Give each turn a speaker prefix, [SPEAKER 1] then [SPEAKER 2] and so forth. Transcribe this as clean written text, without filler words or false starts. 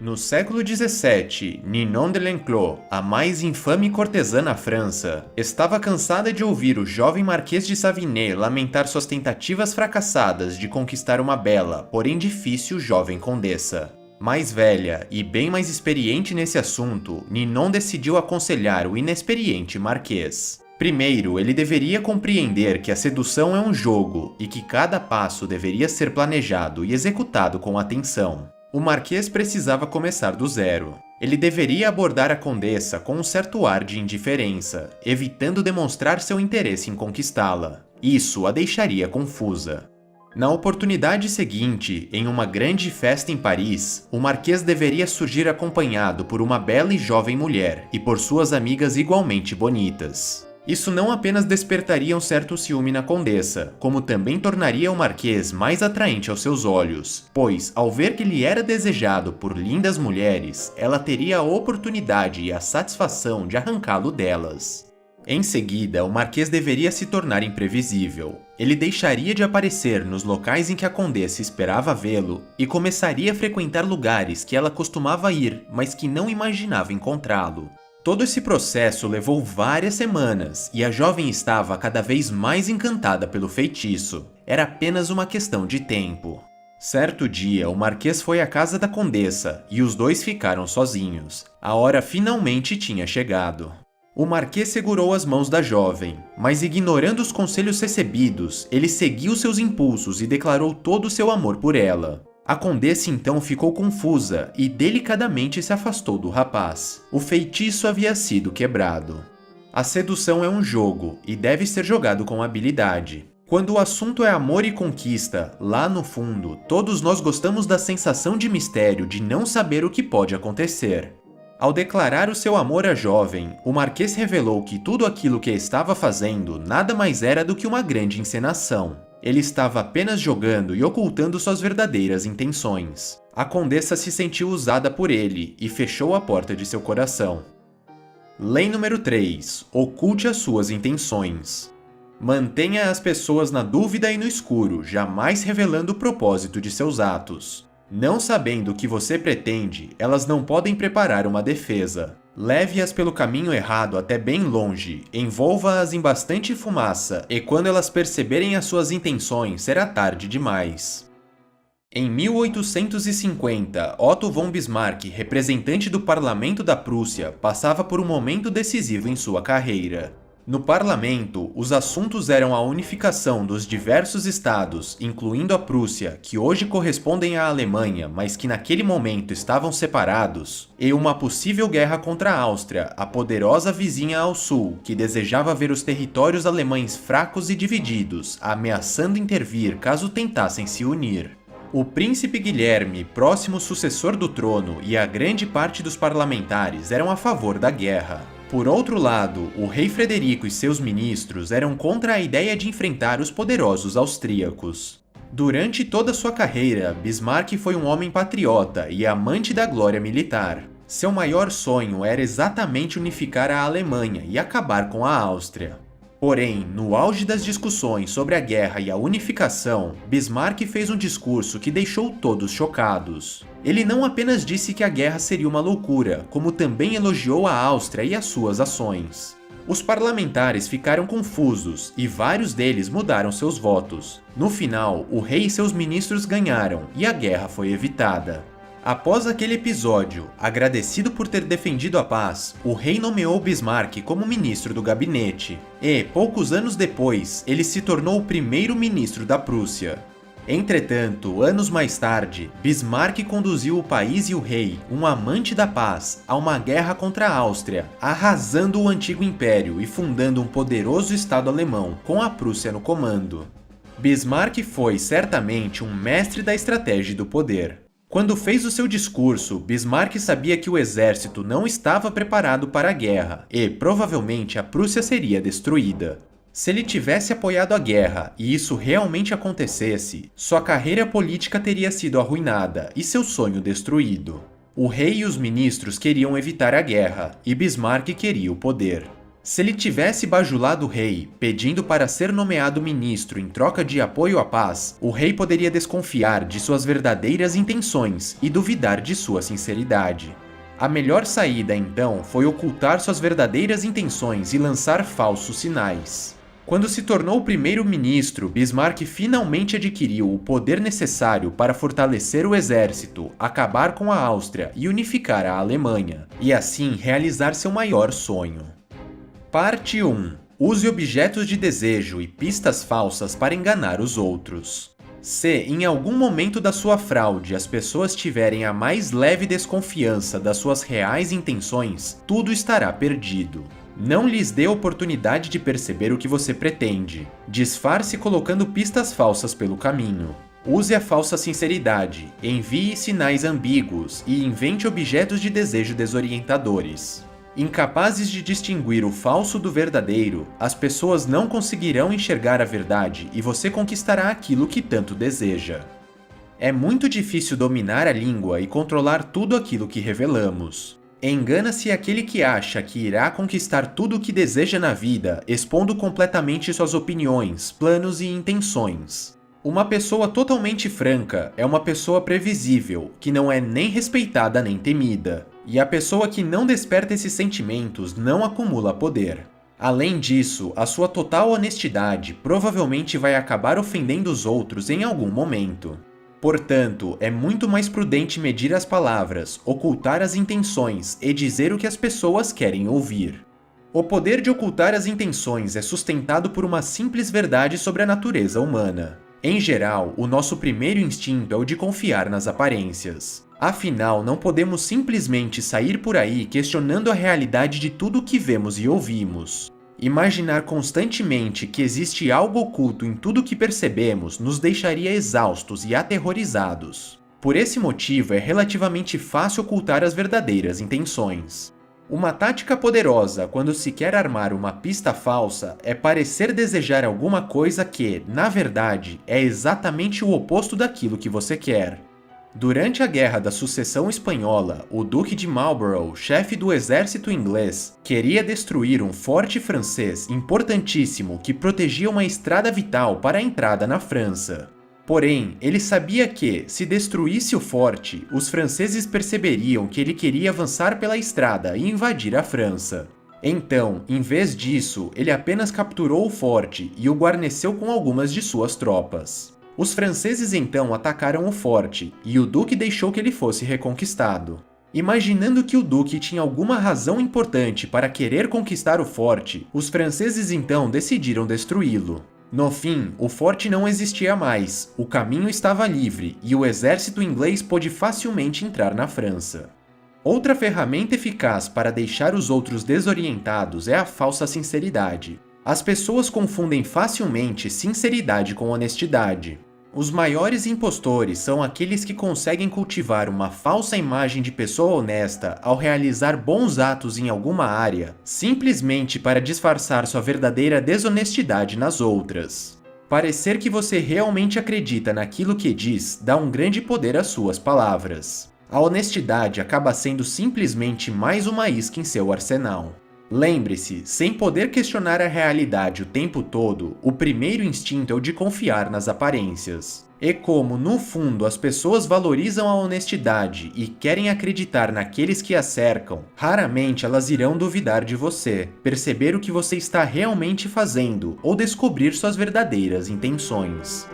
[SPEAKER 1] No século XVII, Ninon de Lenclos, a mais infame cortesã na França, estava cansada de ouvir o jovem Marquês de Saviney lamentar suas tentativas fracassadas de conquistar uma bela, porém difícil jovem condessa. Mais velha e bem mais experiente nesse assunto, Ninon decidiu aconselhar o inexperiente Marquês. Primeiro, ele deveria compreender que a sedução é um jogo e que cada passo deveria ser planejado e executado com atenção. O Marquês precisava começar do zero. Ele deveria abordar a condessa com um certo ar de indiferença, evitando demonstrar seu interesse em conquistá-la. Isso a deixaria confusa. Na oportunidade seguinte, em uma grande festa em Paris, o Marquês deveria surgir acompanhado por uma bela e jovem mulher e por suas amigas igualmente bonitas. Isso não apenas despertaria um certo ciúme na condessa, como também tornaria o Marquês mais atraente aos seus olhos, pois, ao ver que ele era desejado por lindas mulheres, ela teria a oportunidade e a satisfação de arrancá-lo delas. Em seguida, o Marquês deveria se tornar imprevisível. Ele deixaria de aparecer nos locais em que a condessa esperava vê-lo e começaria a frequentar lugares que ela costumava ir, mas que não imaginava encontrá-lo. Todo esse processo levou várias semanas e a jovem estava cada vez mais encantada pelo feitiço. Era apenas uma questão de tempo. Certo dia, o Marquês foi à casa da condessa e os dois ficaram sozinhos. A hora finalmente tinha chegado. O Marquês segurou as mãos da jovem, mas ignorando os conselhos recebidos, ele seguiu seus impulsos e declarou todo o seu amor por ela. A condessa então ficou confusa e delicadamente se afastou do rapaz. O feitiço havia sido quebrado. A sedução é um jogo e deve ser jogado com habilidade. Quando o assunto é amor e conquista, lá no fundo, todos nós gostamos da sensação de mistério de não saber o que pode acontecer. Ao declarar o seu amor à jovem, o Marquês revelou que tudo aquilo que estava fazendo nada mais era do que uma grande encenação. Ele estava apenas jogando e ocultando suas verdadeiras intenções. A condessa se sentiu usada por ele e fechou a porta de seu coração. Lei número 3. Oculte as suas intenções. Mantenha as pessoas na dúvida e no escuro, jamais revelando o propósito de seus atos. Não sabendo o que você pretende, elas não podem preparar uma defesa. Leve-as pelo caminho errado até bem longe, envolva-as em bastante fumaça, e quando elas perceberem as suas intenções, será tarde demais. Em 1850, Otto von Bismarck, representante do parlamento da Prússia, passava por um momento decisivo em sua carreira. No parlamento, os assuntos eram a unificação dos diversos estados, incluindo a Prússia, que hoje correspondem à Alemanha, mas que naquele momento estavam separados, e uma possível guerra contra a Áustria, a poderosa vizinha ao sul, que desejava ver os territórios alemães fracos e divididos, ameaçando intervir caso tentassem se unir. O príncipe Guilherme, próximo sucessor do trono, e a grande parte dos parlamentares eram a favor da guerra. Por outro lado, o rei Frederico e seus ministros eram contra a ideia de enfrentar os poderosos austríacos. Durante toda sua carreira, Bismarck foi um homem patriota e amante da glória militar. Seu maior sonho era exatamente unificar a Alemanha e acabar com a Áustria. Porém, no auge das discussões sobre a guerra e a unificação, Bismarck fez um discurso que deixou todos chocados. Ele não apenas disse que a guerra seria uma loucura, como também elogiou a Áustria e as suas ações. Os parlamentares ficaram confusos e vários deles mudaram seus votos. No final, o rei e seus ministros ganharam e a guerra foi evitada. Após aquele episódio, agradecido por ter defendido a paz, o rei nomeou Bismarck como ministro do gabinete. E, poucos anos depois, ele se tornou o primeiro ministro da Prússia. Entretanto, anos mais tarde, Bismarck conduziu o país e o rei, um amante da paz, a uma guerra contra a Áustria, arrasando o antigo império e fundando um poderoso Estado alemão, com a Prússia no comando. Bismarck foi, certamente, um mestre da estratégia e do poder. Quando fez o seu discurso, Bismarck sabia que o exército não estava preparado para a guerra e, provavelmente, a Prússia seria destruída. Se ele tivesse apoiado a guerra e isso realmente acontecesse, sua carreira política teria sido arruinada e seu sonho destruído. O rei e os ministros queriam evitar a guerra e Bismarck queria o poder. Se ele tivesse bajulado o rei, pedindo para ser nomeado ministro em troca de apoio à paz, o rei poderia desconfiar de suas verdadeiras intenções e duvidar de sua sinceridade. A melhor saída, então, foi ocultar suas verdadeiras intenções e lançar falsos sinais. Quando se tornou primeiro-ministro, Bismarck finalmente adquiriu o poder necessário para fortalecer o exército, acabar com a Áustria e unificar a Alemanha, e assim realizar seu maior sonho. Parte 1. Use objetos de desejo e pistas falsas para enganar os outros. Se, em algum momento da sua fraude, as pessoas tiverem a mais leve desconfiança das suas reais intenções, tudo estará perdido. Não lhes dê oportunidade de perceber o que você pretende. Disfarce colocando pistas falsas pelo caminho. Use a falsa sinceridade, envie sinais ambíguos e invente objetos de desejo desorientadores. Incapazes de distinguir o falso do verdadeiro, as pessoas não conseguirão enxergar a verdade e você conquistará aquilo que tanto deseja. É muito difícil dominar a língua e controlar tudo aquilo que revelamos. Engana-se aquele que acha que irá conquistar tudo o que deseja na vida, expondo completamente suas opiniões, planos e intenções. Uma pessoa totalmente franca é uma pessoa previsível, que não é nem respeitada nem temida. E a pessoa que não desperta esses sentimentos não acumula poder. Além disso, a sua total honestidade provavelmente vai acabar ofendendo os outros em algum momento. Portanto, é muito mais prudente medir as palavras, ocultar as intenções e dizer o que as pessoas querem ouvir. O poder de ocultar as intenções é sustentado por uma simples verdade sobre a natureza humana. Em geral, o nosso primeiro instinto é o de confiar nas aparências. Afinal, não podemos simplesmente sair por aí questionando a realidade de tudo o que vemos e ouvimos. Imaginar constantemente que existe algo oculto em tudo o que percebemos nos deixaria exaustos e aterrorizados. Por esse motivo, é relativamente fácil ocultar as verdadeiras intenções. Uma tática poderosa quando se quer armar uma pista falsa é parecer desejar alguma coisa que, na verdade, é exatamente o oposto daquilo que você quer. Durante a Guerra da Sucessão Espanhola, o Duque de Marlborough, chefe do exército inglês, queria destruir um forte francês importantíssimo que protegia uma estrada vital para a entrada na França. Porém, ele sabia que, se destruísse o forte, os franceses perceberiam que ele queria avançar pela estrada e invadir a França. Então, em vez disso, ele apenas capturou o forte e o guarneceu com algumas de suas tropas. Os franceses então atacaram o forte, e o duque deixou que ele fosse reconquistado. Imaginando que o duque tinha alguma razão importante para querer conquistar o forte, os franceses então decidiram destruí-lo. No fim, o forte não existia mais, o caminho estava livre, e o exército inglês pôde facilmente entrar na França. Outra ferramenta eficaz para deixar os outros desorientados é a falsa sinceridade. As pessoas confundem facilmente sinceridade com honestidade. Os maiores impostores são aqueles que conseguem cultivar uma falsa imagem de pessoa honesta ao realizar bons atos em alguma área, simplesmente para disfarçar sua verdadeira desonestidade nas outras. Parecer que você realmente acredita naquilo que diz dá um grande poder às suas palavras. A honestidade acaba sendo simplesmente mais uma isca em seu arsenal. Lembre-se, sem poder questionar a realidade o tempo todo, o primeiro instinto é o de confiar nas aparências. E como, no fundo, as pessoas valorizam a honestidade e querem acreditar naqueles que a cercam, raramente elas irão duvidar de você, perceber o que você está realmente fazendo ou descobrir suas verdadeiras intenções.